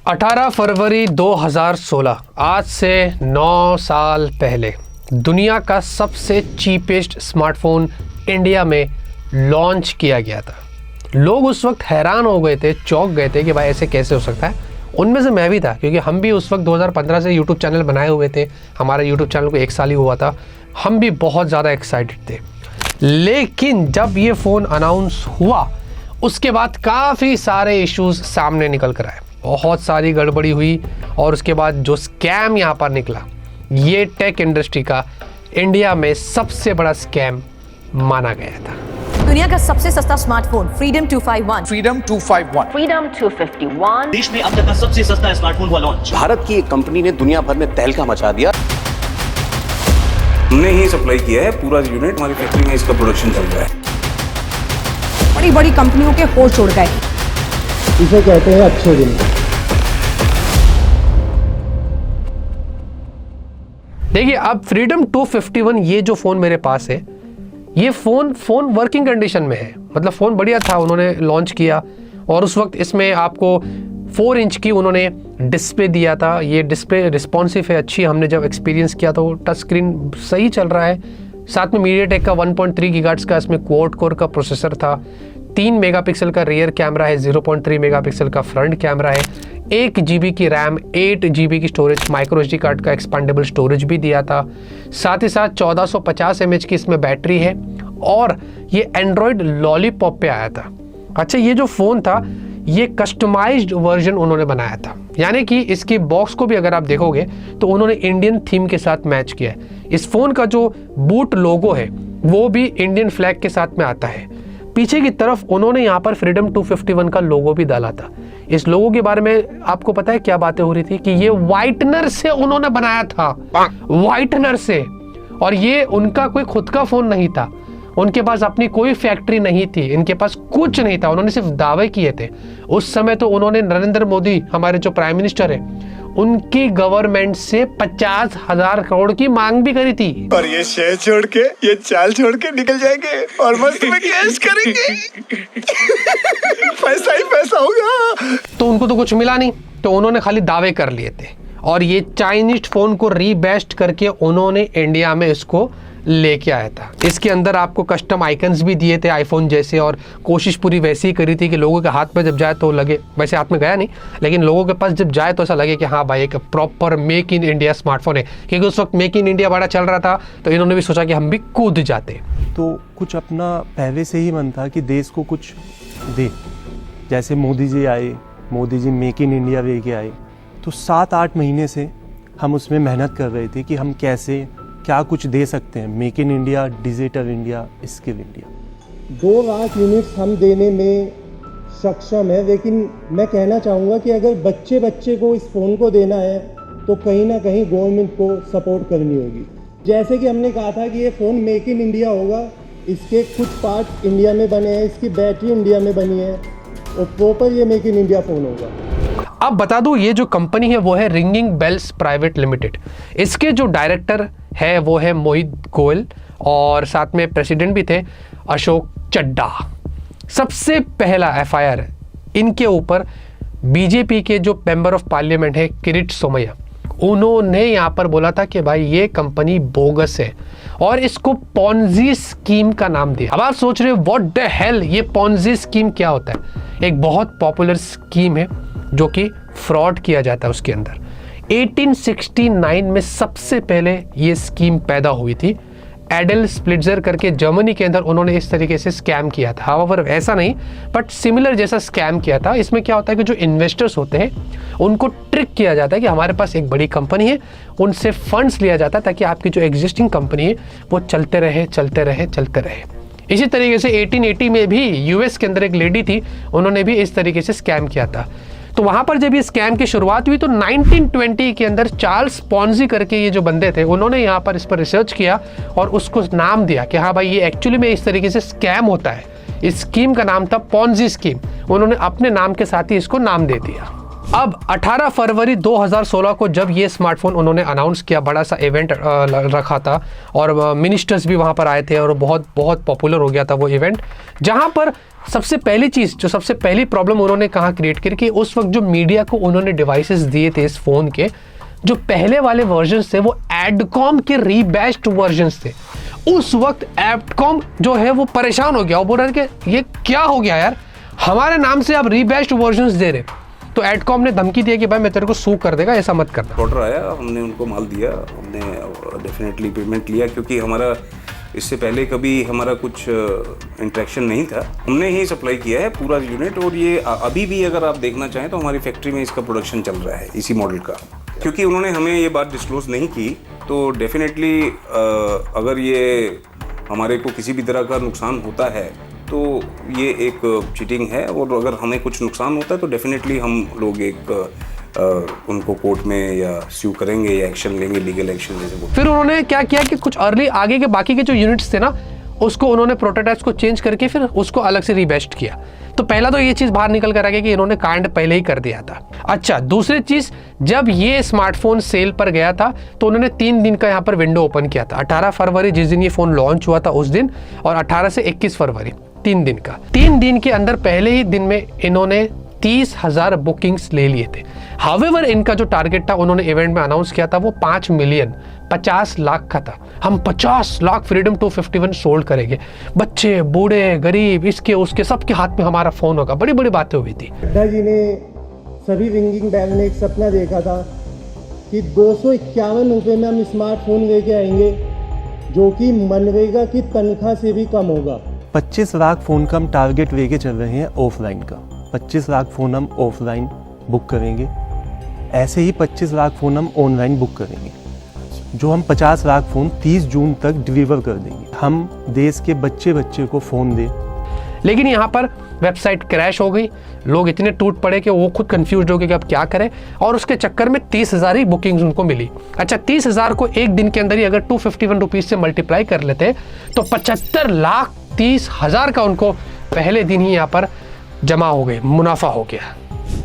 18 फरवरी 2016 आज से 9 साल पहले दुनिया का सबसे चीपेस्ट स्मार्टफोन इंडिया में लॉन्च किया गया था। लोग उस वक्त हैरान हो गए थे, चौंक गए थे कि भाई ऐसे कैसे हो सकता है। उनमें से मैं भी था, क्योंकि हम भी उस वक्त 2015 से यूट्यूब चैनल बनाए हुए थे। हमारा यूट्यूब चैनल को 1 साल ही हुआ था। हम भी बहुत ज़्यादा एक्साइटेड थे। लेकिन जब ये फ़ोन अनाउंस हुआ उसके बाद काफ़ी सारे इश्यूज सामने निकल कर आए, बहुत सारी गड़बड़ी हुई और उसके बाद जो स्कैम यहाँ पर निकला, ये टेक इंडस्ट्री का इंडिया में सबसे बड़ा स्कैम माना गया था। दुनिया का सबसे सस्ता स्मार्टफोन फ्रीडम 251 देश में अब तक का सबसे सस्ता स्मार्टफोन हुआ लॉन्च। भारत की एक कंपनी ने दुनिया भर में तहलका मचा दिया। हमने ही सप्लाई किया है, पूरा यूनिट हमारी फैक्ट्री में इसका प्रोडक्शन चल रहा है। बड़ी बड़ी कंपनियों के होश उड़ गए। इसे कहते हैं अच्छे दिन। देखिए, अब फ्रीडम 251 ये जो फ़ोन मेरे पास है, ये फ़ोन वर्किंग कंडीशन में है। मतलब फ़ोन बढ़िया था, उन्होंने लॉन्च किया और उस वक्त इसमें आपको 4 इंच की उन्होंने डिस्प्ले दिया था। ये डिस्प्ले रिस्पॉन्सिव है, अच्छी। हमने जब एक्सपीरियंस किया तो टच स्क्रीन सही चल रहा है। साथ में मीडियाटेक का 1.3 गीगाहर्ट्ज़ का इसमें क्वाड कोर का प्रोसेसर था। 3 मेगापिक्सल का रियर कैमरा है, 0.3 मेगापिक्सल का फ्रंट कैमरा है। 1 GB की रैम, 8 GB की स्टोरेज, माइक्रो SD कार्ड का एक्सपांडेबल स्टोरेज भी दिया था। साथ ही साथ 1450 mAh की इसमें बैटरी है और ये एंड्रॉयड लॉलीपॉप पे आया था। अच्छा, ये जो फ़ोन था ये कस्टमाइज्ड वर्जन उन्होंने बनाया था, यानी कि इसकी बॉक्स को भी अगर आप देखोगे तो उन्होंने इंडियन थीम के साथ मैच किया है। इस फ़ोन का जो बूट लोगो है वो भी इंडियन फ्लैग के साथ में आता है। पीछे की तरफ उन्होंने यहाँ पर फ्रीडम 251 का लोगो भी डाला था। इस लोगो के बारे में आपको पता है क्या बातें हो रही थी कि ये व्हाइटनर से उन्होंने बनाया था, व्हाइटनर से। और ये उनका कोई खुद का फ़ोन नहीं था, उनके पास अपनी कोई फैक्ट्री नहीं थी, इनके पास कुछ नहीं था, उन्होंने सिर्फ दावे किए थे। उस समय तो उन्होंने नरेंद्र मोदी, हमारे जो प्राइम मिनिस्टर है, उनकी गवर्नमेंट से 50,000 करोड़ की मांग भी करी थी। और ये शहर छोड़ के, ये चाल छोड़ के निकल जाएंगे और मस्त में कैश करेंगे। पैसा ही पैसा होगा। तो उनको तो कुछ मिला नहीं, तो उन्होंने खाली दावे कर लिए थे और ये चाइनीज फोन को रीबेस्ट करके उन्होंने इंडिया में इसको लेके आया था। इसके अंदर आपको कस्टम आइकन्स भी दिए थे आईफोन जैसे, और कोशिश पूरी वैसी ही करी थी कि लोगों के हाथ में जब जाए तो लगे, वैसे हाथ में गया नहीं, लेकिन लोगों के पास जब जाए तो ऐसा लगे कि हाँ भाई एक proper make in India smartphone है। क्योंकि उस वक्त मेक इन इंडिया बड़ा चल रहा था, तो इन्होंने भी सोचा कि हम भी कूद जाते। तो कुछ अपना पहले से ही मन था कि देश को कुछ दे। जैसे मोदी जी आए, Modi ji make in India लेके आए, तो 7-8 महीने से हम उसमें मेहनत कर रहे थे कि हम कैसे क्या कुछ दे सकते हैं। Make in India, digital India, skill India. 2 lakh units हम देने में सक्षम है, लेकिन मैं कहना चाहूँगा कि अगर बच्चे को इस फ़ोन को देना है तो कहीं ना कहीं गवर्नमेंट को सपोर्ट करनी होगी। जैसे कि हमने कहा था कि ये फ़ोन मेक इन इंडिया होगा, इसके कुछ पार्ट इंडिया में बने हैं, इसकी बैटरी इंडिया में बनी है और प्रॉपर ये मेक इन इंडिया फ़ोन होगा। अब बता दूं, ये जो कंपनी है वो है रिंगिंग बेल्स प्राइवेट लिमिटेड। इसके जो डायरेक्टर है वो है मोहित गोयल और साथ में प्रेसिडेंट भी थे अशोक चड्डा। सबसे पहला FIR इनके ऊपर बीजेपी के जो मेंबर ऑफ पार्लियामेंट है किरीट सोमैया, उन्होंने यहाँ पर बोला था कि भाई ये कंपनी बोगस है और इसको पॉन्जी स्कीम का नाम दिया। अब आप सोच रहे हो व्हाट द हेल, ये पॉन्जी स्कीम क्या होता है? एक बहुत पॉपुलर स्कीम है जो कि फ्रॉड किया जाता है उसके अंदर। 1869 में सबसे पहले ये स्कीम पैदा हुई थी। एडल स्प्लिट्जर करके जर्मनी के अंदर उन्होंने इस तरीके से स्कैम किया था। हाउएवर ऐसा नहीं, बट सिमिलर जैसा स्कैम किया था। इसमें क्या होता है कि जो इन्वेस्टर्स होते हैं उनको ट्रिक किया जाता है कि हमारे पास एक बड़ी कंपनी है, उनसे फंड्स लिया जाता है ताकि आपकी जो एग्जिस्टिंग कंपनी है वो चलते रहे। इसी तरीके से 1880 में भी यूएस के अंदर एक लेडी थी, उन्होंने भी इस तरीके से स्कैम किया था। तो वहाँ पर जब ये स्कैम की शुरुआत हुई तो 1920 के अंदर चार्ल्स पॉन्जी करके ये जो बंदे थे, उन्होंने यहाँ पर इस पर रिसर्च किया और उसको नाम दिया कि हाँ भाई ये एक्चुअली में इस तरीके से स्कैम होता है। इस स्कीम का नाम था पॉन्जी स्कीम। उन्होंने अपने नाम के साथ ही इसको नाम दे दिया। अब 18 फरवरी 2016 को जब ये स्मार्टफोन उन्होंने अनाउंस किया, बड़ा सा इवेंट रखा था और मिनिस्टर्स भी वहाँ पर आए थे और बहुत बहुत पॉपुलर हो गया था वो इवेंट, जहाँ पर सबसे पहली चीज़, जो सबसे पहली प्रॉब्लम उन्होंने कहाँ क्रिएट करी कि उस वक्त जो मीडिया को उन्होंने डिवाइसेस दिए थे इस फ़ोन के, जो पहले वाले वर्जन्स थे वो एडकॉम के रीबैश्ड वर्जन्स थे। उस वक्त एडकॉम जो है वो परेशान हो गया, वो बोल रहे थे कि ये क्या हो गया यार, हमारे नाम से आप रीबैश्ड वर्जन्स दे रहे। तो एडकॉम ने धमकी दिया कि भाई मैं तेरे को सू कर देगा, ऐसा मत करना। ऑर्डर आया, हमने उनको माल दिया, हमने डेफिनेटली पेमेंट लिया, क्योंकि हमारा इससे पहले कभी हमारा कुछ इंटरेक्शन नहीं था। हमने ही सप्लाई किया है पूरा यूनिट, और ये अभी भी अगर आप देखना चाहें तो हमारी फैक्ट्री में इसका प्रोडक्शन चल रहा है इसी मॉडल का। क्योंकि उन्होंने हमें ये बात डिस्क्लोज नहीं की, तो डेफिनेटली अगर ये हमारे को किसी भी तरह का नुकसान होता है तो ये एक चीटिंग है, और अगर हमें कुछ नुकसान होता है तो डेफिनेटली हम लोग एक उनको कोर्ट में या स्यू करेंगे या एक्शन लेंगे, लीगल एक्शन जैसे। फिर उन्होंने क्या किया कि कुछ अर्ली आगे के बाकी के जो यूनिट्स थे ना, उसको उन्होंने प्रोटोटाइप्स को चेंज करके फिर उसको अलग से रीबैस्ट किया। तो पहला तो ये चीज़ बाहर निकल कर आ गया कि इन्होंने कांड पहले ही कर दिया था। अच्छा, दूसरी चीज़, जब ये स्मार्टफोन सेल पर गया था तो उन्होंने 3 दिन का यहाँ पर विंडो ओपन किया था। 18 फरवरी जिस दिन ये फ़ोन लॉन्च हुआ था उस दिन, और 18 से 21 फरवरी 3 दिन का। 3 दिन के अंदर पहले ही दिन में इन्होंने 30,000 बुकिंग्स ले लिए थे। हावेवर इनका जो टारगेट था उन्होंने इवेंट में अनाउंस किया था वो 5 मिलियन 50 लाख का था। हम 50 लाख फ्रीडम 251 सोल्ड करेंगे, बच्चे बूढ़े गरीब इसके उसके सबके हाथ में हमारा फ़ोन होगा। बड़ी बड़ी बातें हुई थी। नड्डा जी ने, सभी रिंगिंग बेल ने एक सपना देखा था कि 251 रुपये में हम स्मार्टफोन लेके आएंगे जो कि मनरेगा की तनख्वाह से भी कम होगा। 25 लाख फ़ोन का हम टारगेट लेके चल रहे हैं ऑफलाइन का। 25 लाख फ़ोन हम ऑफलाइन बुक करेंगे, ऐसे ही 25 लाख फ़ोन हम ऑनलाइन बुक करेंगे, जो हम 50 लाख फ़ोन 30 जून तक डिलीवर कर देंगे। हम देश के बच्चे बच्चे को फ़ोन दें। लेकिन यहाँ पर वेबसाइट क्रैश हो गई, लोग इतने टूट पड़े कि वो खुद कंफ्यूज हो गए कि अब क्या करें, और उसके चक्कर में 30,000 ही बुकिंग्स उनको मिली। अच्छा, 30,000 को एक दिन के अंदर ही अगर 251 रुपीज़ से मल्टीप्लाई कर लेते तो 75,30,000 का उनको पहले दिन ही यहाँ पर जमा हो गए, मुनाफा हो गया।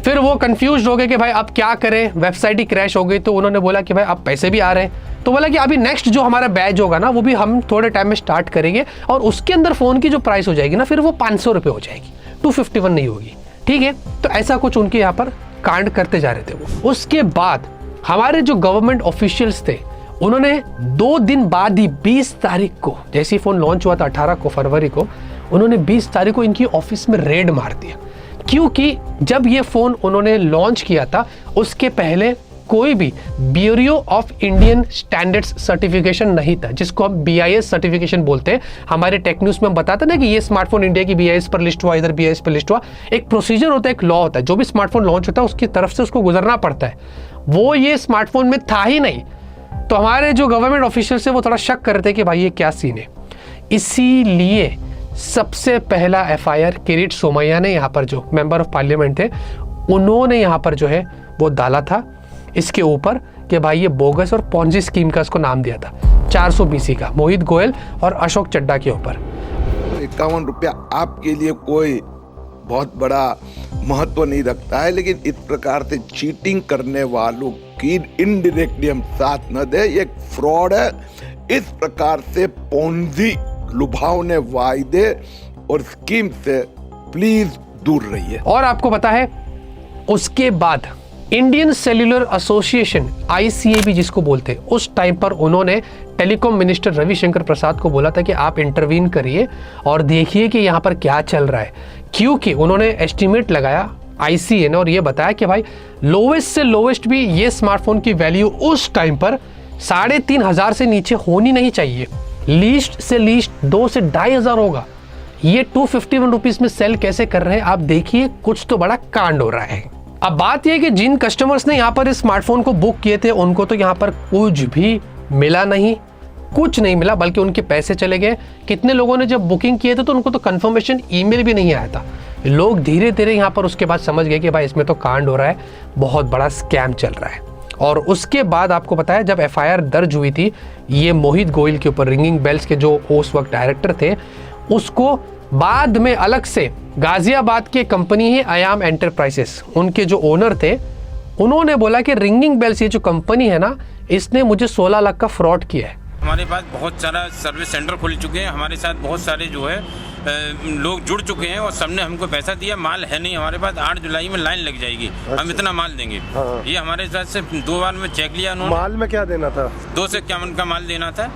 फिर वो कंफ्यूज हो गए कि भाई अब क्या करें, वेबसाइट ही क्रैश हो गई। तो उन्होंने बोला कि भाई अब पैसे भी आ रहे हैं, तो बोला कि अभी नेक्स्ट जो हमारा बैच होगा ना वो भी हम थोड़े टाइम में स्टार्ट करेंगे, और उसके अंदर फ़ोन की जो प्राइस हो जाएगी ना फिर वो 500 रुपये हो जाएगी, 251 नहीं होगी। ठीक है, तो ऐसा कुछ उनके यहाँ पर कांड करते जा रहे थे वो। उसके बाद हमारे जो गवर्नमेंट ऑफिशियल्स थे उन्होंने 2 दिन बाद ही 20 तारीख को, जैसे फ़ोन लॉन्च हुआ था 18 को फरवरी को, उन्होंने 20 तारीख को इनकी ऑफिस में रेड मार दिया। क्योंकि जब ये फ़ोन उन्होंने लॉन्च किया था उसके पहले कोई भी bureau of Indian standards certification नहीं था, जिसको हम BIS सर्टिफिकेशन बोलते हैं। हमारे टेक न्यूज़ में हम बताते ना कि ये स्मार्टफोन इंडिया की BIS पर लिस्ट हुआ, इधर BIS पर लिस्ट हुआ। एक प्रोसीजर होता है, एक लॉ होता है, जो भी स्मार्टफोन लॉन्च होता है उसकी तरफ से उसको गुजरना पड़ता है। वो ये स्मार्टफोन में था ही नहीं, तो हमारे जो गवर्नमेंट ऑफिशियल्स है वो थोड़ा शक करते हैं कि भाई ये क्या सीन है। इसीलिए सबसे पहला FIR किरीट सोमैया ने यहाँ पर, जो मेंबर ऑफ पार्लियामेंट थे, उन्होंने यहाँ पर जो है वो डाला था इसके ऊपर कि भाई ये बोगस और पॉन्जी स्कीम का इसको नाम दिया था 400 BC का, मोहित गोयल और अशोक चड्डा के ऊपर। 51 रुपया आपके लिए कोई बहुत बड़ा महत्व नहीं रखता है, लेकिन इस प्रकार से चीटिंग करने वालों की इनडायरेक्टली हम साथ न दे, ये फ्रॉड है। इस प्रकार से पोंजी लुभावने वायदे और स्कीम से प्लीज दूर रहिए। और आपको पता है उसके बाद इंडियन सेल्यूलर एसोसिएशन ICAB जिसको बोलते हैं, उस टाइम पर उन्होंने टेलीकॉम मिनिस्टर रविशंकर प्रसाद को बोला था कि आप इंटरवीन करिए और देखिए कि यहाँ पर क्या चल रहा है। क्योंकि उन्होंने एस्टिमेट लगाया ICA ने और ये बताया कि भाई लोवेस्ट से लोवेस्ट भी ये स्मार्टफोन की वैल्यू उस टाइम पर 3,500 से नीचे होनी नहीं चाहिए, लीस्ट से लीस्ट 2 से 2,500 होगा। ये 251 रुपीज़ में सेल कैसे कर रहे हैं आप देखिए, कुछ तो बड़ा कांड हो रहा है। अब बात यह है कि जिन कस्टमर्स ने यहाँ पर इस स्मार्टफोन को बुक किए थे उनको तो यहाँ पर कुछ भी मिला नहीं, कुछ नहीं मिला, बल्कि उनके पैसे चले गए। कितने लोगों ने जब बुकिंग किए थे तो उनको तो कंफर्मेशन ईमेल भी नहीं आया था। लोग धीरे धीरे यहाँ पर उसके बाद समझ गए कि भाई इसमें तो कांड हो रहा है, बहुत बड़ा स्कैम चल रहा है। और उसके बाद आपको पता है जब FIR दर्ज हुई थी ये मोहित गोयल के ऊपर, रिंगिंग बेल्स के जो उस वक्त डायरेक्टर थे, उसको बाद में अलग से गाजियाबाद की कंपनी है आयाम एंटरप्राइजेस, उनके जो ओनर थे उन्होंने बोला कि रिंगिंग बेल्स ये जो कंपनी है ना, इसने मुझे 16 लाख का फ्रॉड किया है। हमारे पास बहुत सारा सर्विस सेंटर खुल चुके हैं, हमारे साथ बहुत सारे जो है लोग जुड़ चुके हैं और सबने हमको पैसा दिया। माल है नहीं हमारे पास, 8 जुलाई में लाइन लग जाएगी। हम इतना माल देंगे। ये हमारे साथ से 2 बार में चेक लिया उन्होंने। माल में क्या देना था? 251 का माल देना था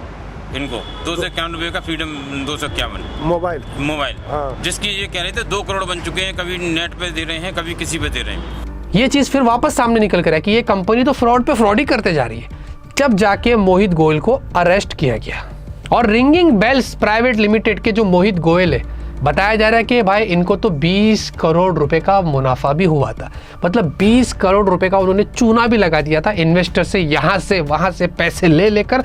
इनको, 251 रुपये का फ्रीडम 251 मोबाइल जिसकी ये कह रहे थे 2 करोड़ बन चुके हैं। कभी नेट पे दे रहे हैं, कभी किसी पे दे रहे हैं। ये चीज़ फिर वापस सामने निकल कर है कि ये कंपनी तो फ्रॉड पे फ्रॉड ही करते जा रही है। जब जाके मोहित गोयल को अरेस्ट किया गया और रिंगिंग बेल्स प्राइवेट लिमिटेड के जो मोहित गोयल है, बताया जा रहा है कि भाई इनको तो 20 करोड़ रुपए का मुनाफा भी हुआ था। मतलब 20 करोड़ रुपए का उन्होंने चूना भी लगा दिया था इन्वेस्टर से, यहाँ से वहाँ से पैसे ले लेकर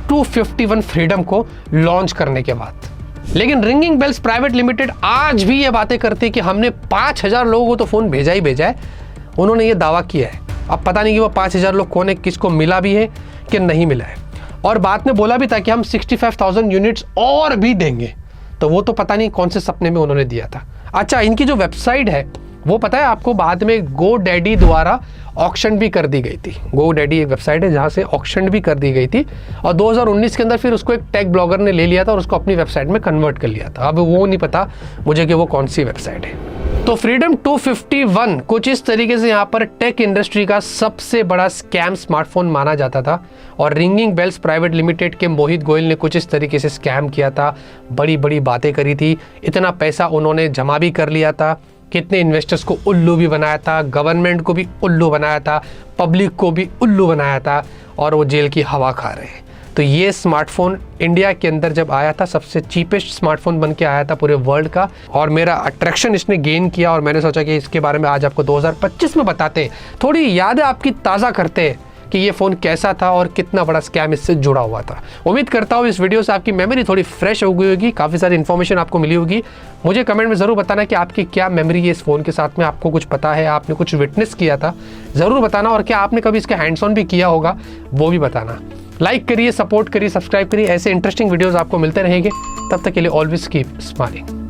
251 फ्रीडम को लॉन्च करने के बाद। लेकिन रिंगिंग बेल्स प्राइवेट लिमिटेड आज भी ये बातें करती है कि हमने 5000 लोगों को तो फ़ोन भेजा ही भेजा है। उन्होंने ये दावा किया है। अब पता नहीं कि वो 5000 लोग कौन है, किसको मिला भी है कि नहीं मिला है। और बात में बोला भी था कि हम 65,000 यूनिट्स और भी देंगे, तो वो तो पता नहीं कौन से सपने में उन्होंने दिया था। अच्छा, इनकी जो वेबसाइट है वो पता है आपको, बाद में गो डैडी द्वारा ऑक्शन भी कर दी गई थी। गो डैडी एक वेबसाइट है जहाँ से ऑक्शन भी कर दी गई थी और 2019 के अंदर फिर उसको एक टेक ब्लॉगर ने ले लिया था और उसको अपनी वेबसाइट में कन्वर्ट कर लिया था। अब वो नहीं पता मुझे कि वो कौन सी वेबसाइट है। तो फ्रीडम 251 कुछ इस तरीके से यहाँ पर टेक इंडस्ट्री का सबसे बड़ा स्कैम स्मार्टफोन माना जाता था और रिंगिंग बेल्स प्राइवेट लिमिटेड के मोहित गोयल ने कुछ इस तरीके से स्कैम किया था। बड़ी बड़ी बातें करी थी, इतना पैसा उन्होंने जमा भी कर लिया था, कितने इन्वेस्टर्स को उल्लू भी बनाया था, गवर्नमेंट को भी उल्लू बनाया था, पब्लिक को भी उल्लू बनाया था और वो जेल की हवा खा रहे हैं। तो ये स्मार्टफोन इंडिया के अंदर जब आया था, सबसे चीपेस्ट स्मार्टफोन बन के आया था पूरे वर्ल्ड का और मेरा अट्रैक्शन इसने गेन किया और मैंने सोचा कि इसके बारे में आज आपको 2025 में बताते हैं, थोड़ी यादें आपकी ताज़ा करते हैं कि ये फ़ोन कैसा था और कितना बड़ा स्कैम इससे जुड़ा हुआ था। उम्मीद करता हूँ इस वीडियो से आपकी मेमोरी थोड़ी फ्रेश हो गई होगी, काफ़ी सारी इन्फॉर्मेशन आपको मिली होगी। मुझे कमेंट में ज़रूर बताना कि आपकी क्या मेमोरी है इस फ़ोन के साथ में, आपको कुछ पता है, आपने कुछ विटनेस किया था, ज़रूर बताना। और क्या आपने कभी इसका हैंड्स ऑन भी किया होगा वो भी बताना। लाइक करिए, सपोर्ट करिए, सब्सक्राइब करिए, ऐसे इंटरेस्टिंग वीडियोज़ आपको मिलते रहेंगे। तब तक के लिए ऑलवेज कीप स्माइलिंग।